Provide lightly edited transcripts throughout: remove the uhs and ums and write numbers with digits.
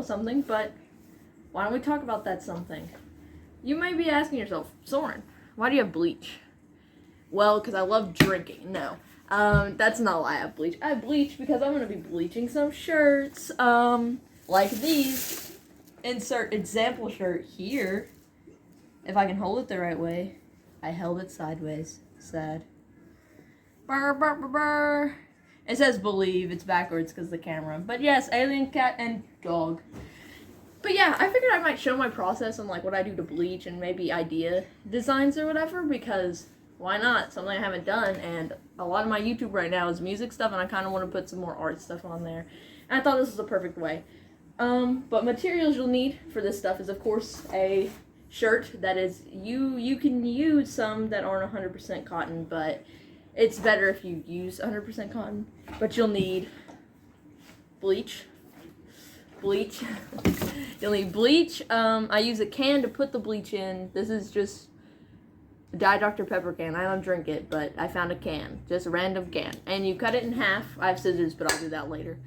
with something, but why don't we talk about that something? You might be asking yourself, Soren, why do you have bleach? Well, because I love drinking. No. That's not why I have bleach. I have bleach because I'm going to be bleaching some shirts. Like these. Insert example shirt here. If I can hold it the right way. I held it sideways. Sad. Burr, burr, burr, burr. It says believe. It's backwards because of the camera. But yes, alien, cat, and dog. But yeah, I figured I might show my process on like what I do to bleach and maybe idea designs or whatever, because why not? Something I haven't done, and a lot of my YouTube right now is music stuff, and I kind of want to put some more art stuff on there. And I thought this was a perfect way. But materials you'll need for this stuff is, of course, a shirt that is, you can use some that aren't 100% cotton, but it's better if you use 100% cotton. But you'll need bleach. You'll need bleach. I use a can to put the bleach in. This is just Diet Dr. Pepper can. I don't drink it, but I found a can. Just a random can. And you cut it in half. I have scissors, but I'll do that later.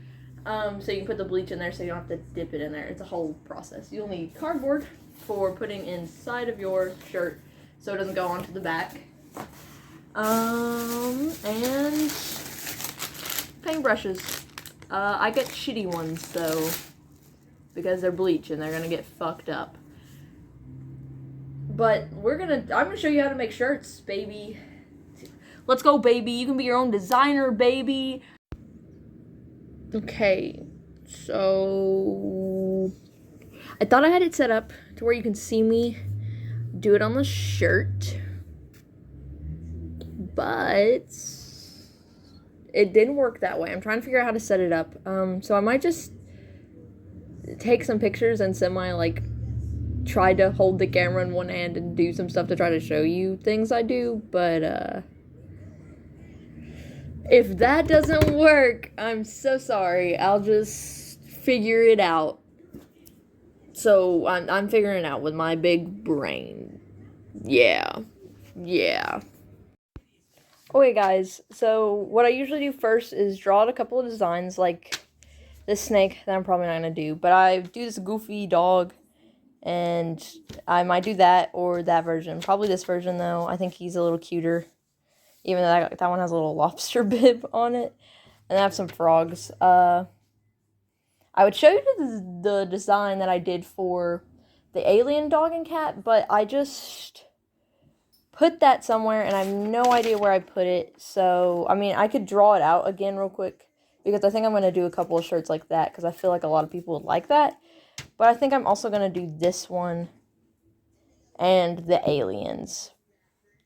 So you can put the bleach in there so you don't have to dip it in there. It's a whole process. You'll need cardboard for putting inside of your shirt so it doesn't go onto the back. And paintbrushes. I get shitty ones, so because they're bleach and they're gonna get fucked up. But I'm gonna show you how to make shirts, baby. Let's go, baby. You can be your own designer, baby. Okay, so I thought I had it set up to where you can see me do it on the shirt, but it didn't work that way. I'm trying to figure out how to set it up. So I might just take some pictures and try to hold the camera in one hand and do some stuff to try to show you things I do, but if that doesn't work, I'm so sorry. I'll just figure it out. So I'm figuring it out with my big brain. Yeah. Okay, guys, so what I usually do first is draw out a couple of designs, like this snake that I'm probably not going to do, but I do this goofy dog, and I might do that or that version. Probably this version, though. I think he's a little cuter, even though that one has a little lobster bib on it, and I have some frogs. I would show you the design that I did for the alien dog and cat, but I just put that somewhere, and I have no idea where I put it. So, I mean, I could draw it out again real quick, because I think I'm going to do a couple of shirts like that, because I feel like a lot of people would like that. But I think I'm also going to do this one and the aliens.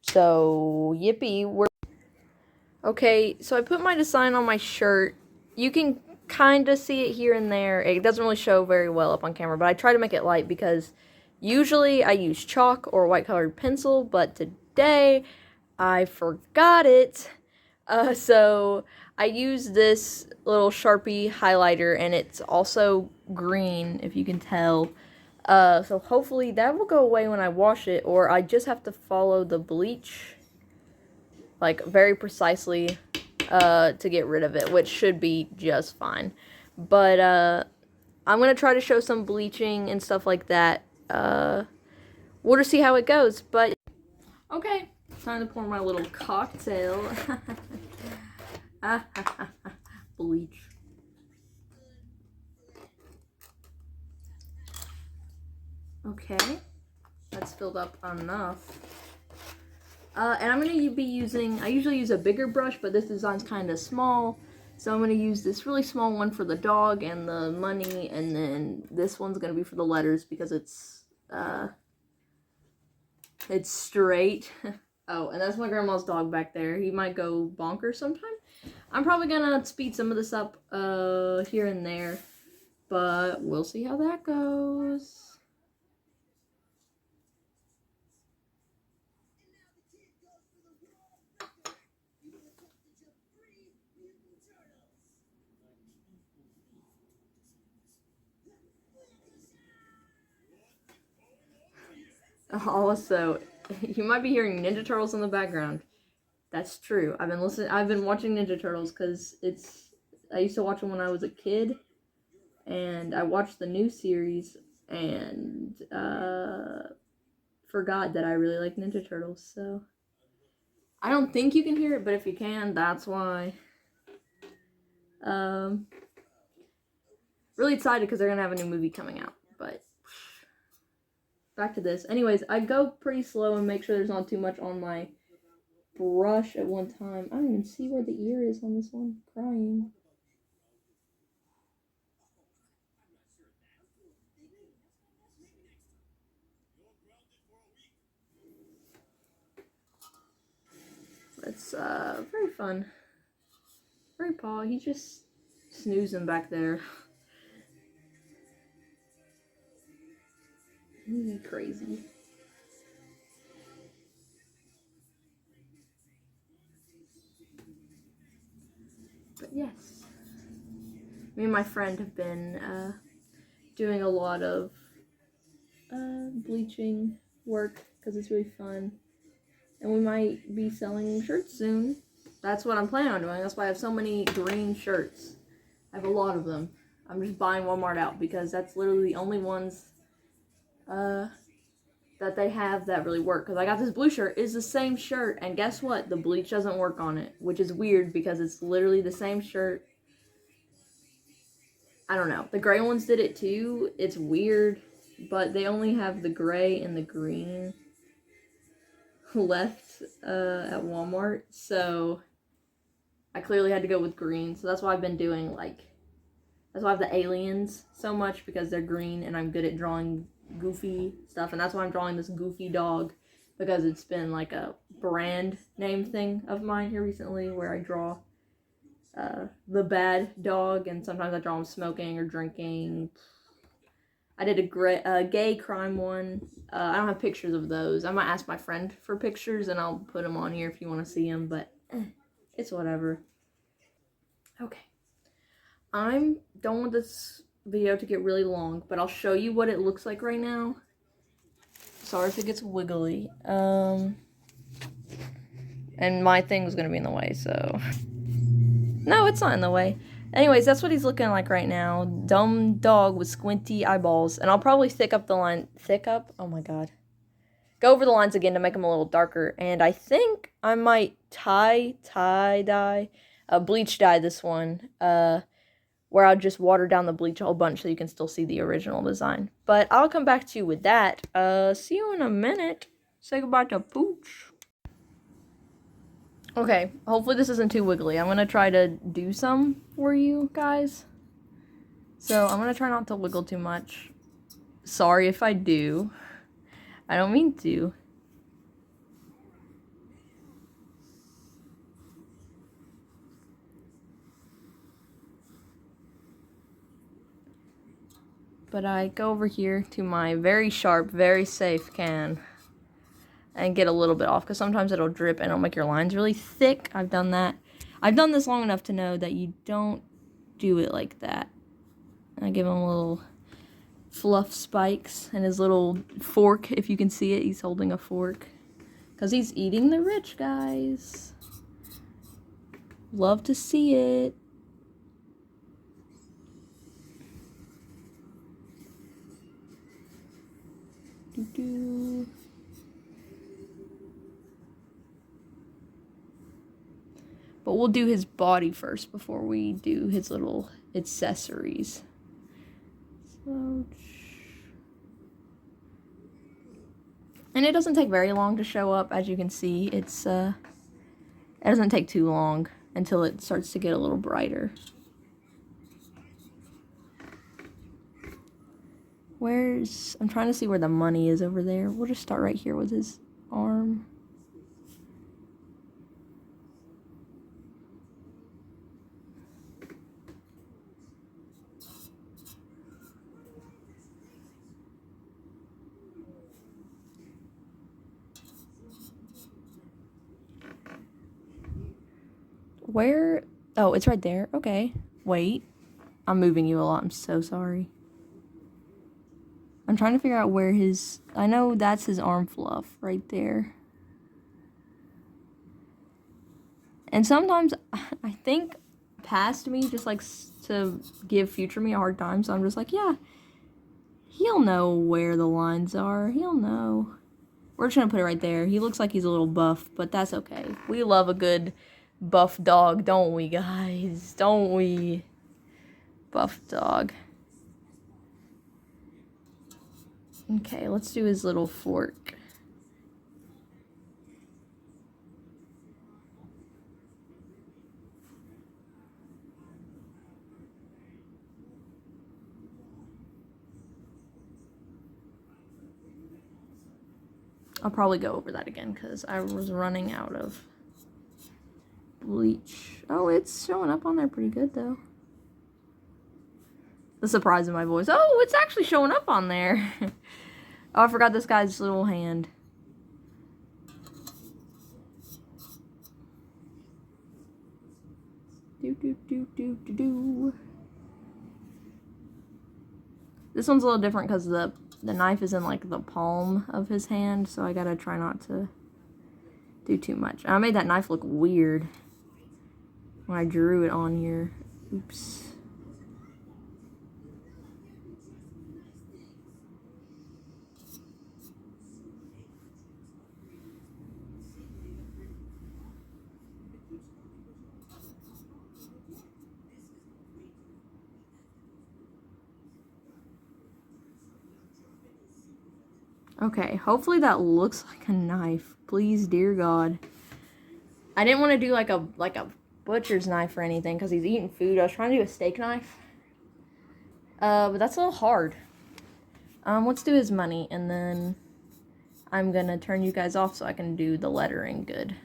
So, yippee. Okay, so I put my design on my shirt. You can kind of see it here and there. It doesn't really show very well up on camera, but I try to make it light because usually I use chalk or white colored pencil, but today I forgot it. So I use this little Sharpie highlighter, and it's also green, if you can tell. So hopefully that will go away when I wash it, or I just have to follow the bleach, like, very precisely, to get rid of it, which should be just fine. But, I'm gonna try to show some bleaching and stuff like that. We'll just see how it goes, but... Okay, time to pour my little cocktail. Bleach. Okay, that's filled up enough. And I'm going to be using, I usually use a bigger brush, but this design's kind of small. So I'm going to use this really small one for the dog and the money, and then this one's going to be for the letters because it's straight. Oh, and that's my grandma's dog back there. He might go bonkers sometime. I'm probably going to speed some of this up here and there, but we'll see how that goes. Also, you might be hearing Ninja Turtles in the background. That's true. I've been watching Ninja Turtles because I used to watch them when I was a kid, and I watched the new series and forgot that I really like Ninja Turtles, so I don't think you can hear it, but if you can, that's why. Really excited because they're gonna have a new movie coming out, but back to this. Anyways, I go pretty slow and make sure there's not too much on my brush at one time. I don't even see where the ear is on this one. Crying. It's very fun. Very Paul, he's just snoozing back there. He's crazy. But yes, me and my friend have been doing a lot of bleaching work because it's really fun, and we might be selling shirts soon. That's what I'm planning on doing. That's why I have so many green shirts. I have a lot of them. I'm just buying Walmart out because that's literally the only ones that they have that really work. Because I got this blue shirt, it's the same shirt, and guess what? The bleach doesn't work on it, which is weird because it's literally the same shirt. I don't know. The gray ones did it too. It's weird, but they only have the gray and the green left at Walmart, so I clearly had to go with green. So that's why I've been doing that's why I have the aliens so much, because they're green and I'm good at drawing goofy stuff, and that's why I'm drawing this goofy dog, because it's been like a brand name thing of mine here recently where I draw the bad dog, and sometimes I draw him smoking or drinking. I did a gay crime one. I don't have pictures of those. I might ask my friend for pictures and I'll put them on here if you want to see them, but it's whatever. Okay. I don't want this video to get really long, but I'll show you what it looks like right now. Sorry if it gets wiggly. And my thing was gonna be in the way, so. No, it's not in the way. Anyways, that's what he's looking like right now. Dumb dog with squinty eyeballs. And I'll probably thick up the line. Thick up? Oh my god. Go over the lines again to make them a little darker. And I think I might bleach dye this one. Where I'll just water down the bleach a whole bunch so you can still see the original design. But I'll come back to you with that. See you in a minute. Say goodbye to Pooch. Okay, hopefully this isn't too wiggly. I'm gonna try to do some for you guys. So I'm gonna try not to wiggle too much. Sorry if I do. I don't mean to. But I go over here to my very sharp, very safe can and get a little bit off, because sometimes it'll drip and it'll make your lines really thick. I've done that. I've done this long enough to know that you don't do it like that. I give him a little fluff spikes and his little fork, if you can see it. He's holding a fork because he's eating the rich, guys. Love to see it. Doo-doo. But we'll do his body first before we do his little accessories. So, and it doesn't take very long to show up, as you can see. It doesn't take too long until it starts to get a little brighter. I'm trying to see where the money is over there. We'll just start right here with his arm. Where? Oh, it's right there. Okay. Wait. I'm moving you a lot. I'm so sorry. I'm trying to figure out where I know that's his arm fluff right there. And sometimes I think past me just like to give future me a hard time. So I'm just like, yeah, he'll know where the lines are. He'll know. We're just gonna put it right there. He looks like he's a little buff, but that's okay. We love a good buff dog, don't we, guys? Don't we? Buff dog. Okay, let's do his little fork. I'll probably go over that again because I was running out of bleach. Oh, it's showing up on there pretty good though. The surprise in my voice. Oh, it's actually showing up on there. Oh, I forgot this guy's little hand. Do. This one's a little different because the knife is in like the palm of his hand, so I gotta try not to do too much. I made that knife look weird when I drew it on here. Oops. Okay, hopefully that looks like a knife. Please, dear God. I didn't want to do like a butcher's knife or anything because he's eating food. I was trying to do a steak knife. But that's a little hard. Let's do his money, and then I'm gonna turn you guys off so I can do the lettering good.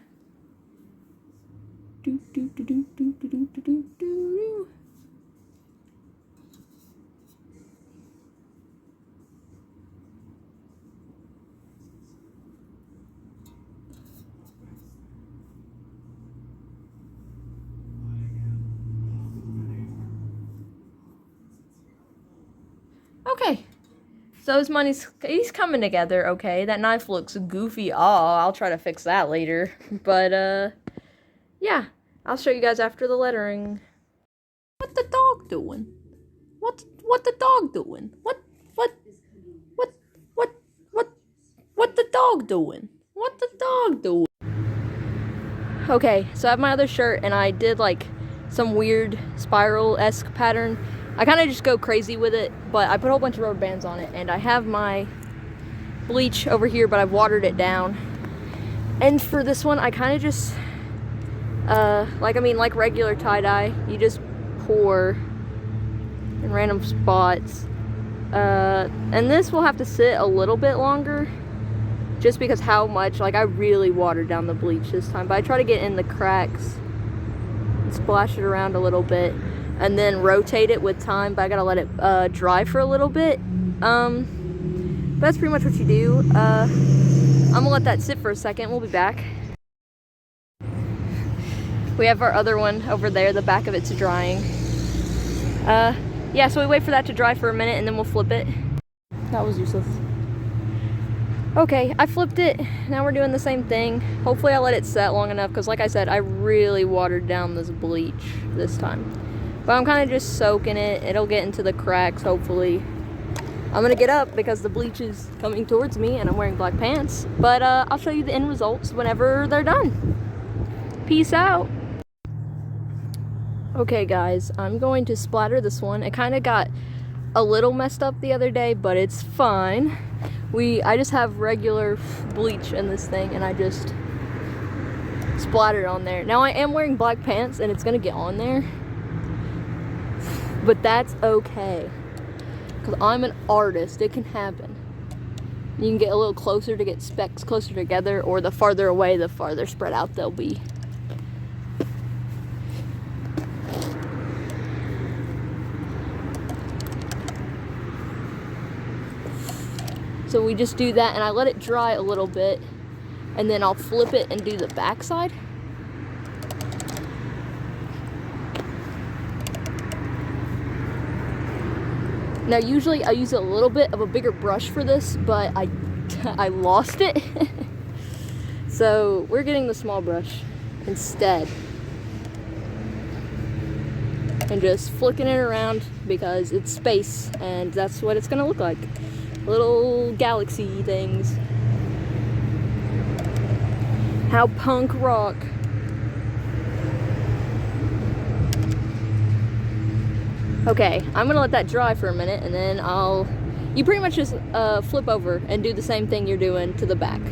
Okay, so his money's, he's coming together, okay. That knife looks goofy. Oh, I'll try to fix that later. But, yeah, I'll show you guys after the lettering. What the dog doing? What the dog doing? What the dog doing? What the dog doing? Okay, so I have my other shirt, and I did, like, some weird spiral-esque pattern. I kind of just go crazy with it, but I put a whole bunch of rubber bands on it, and I have my bleach over here, but I've watered it down. And for this one, I kind of just, like regular tie-dye, you just pour in random spots. And this will have to sit a little bit longer, just because how much, like, I really watered down the bleach this time, but I try to get in the cracks and splash it around a little bit. And then rotate it with time, but I gotta let it dry for a little bit. But that's pretty much what you do. I'm gonna let that sit for a second. We'll be back. We have our other one over there. The back of it's drying. Yeah, so we wait for that to dry for a minute, and then we'll flip it. That was useless. Okay, I flipped it. Now we're doing the same thing. Hopefully I let it set long enough, because like I said, I really watered down this bleach this time. But I'm kind of just soaking it. It'll get into the cracks, hopefully. I'm going to get up because the bleach is coming towards me and I'm wearing black pants. But I'll show you the end results whenever they're done. Peace out. Okay, guys, I'm going to splatter this one. It kind of got a little messed up the other day, but it's fine. I just have regular bleach in this thing, and I just splattered on there. Now I am wearing black pants, and it's going to get on there. But that's okay, because I'm an artist. It can happen. You can get a little closer to get specks closer together, or the farther away, the farther spread out they'll be. So we just do that, and I let it dry a little bit, and then I'll flip it and do the back side. Now usually I use a little bit of a bigger brush for this, but I lost it. So we're getting the small brush instead. and just flicking it around because it's space and that's what it's gonna look like. Little galaxy things. How punk rock. Okay, I'm gonna let that dry for a minute and then you pretty much just flip over and do the same thing you're doing to the back.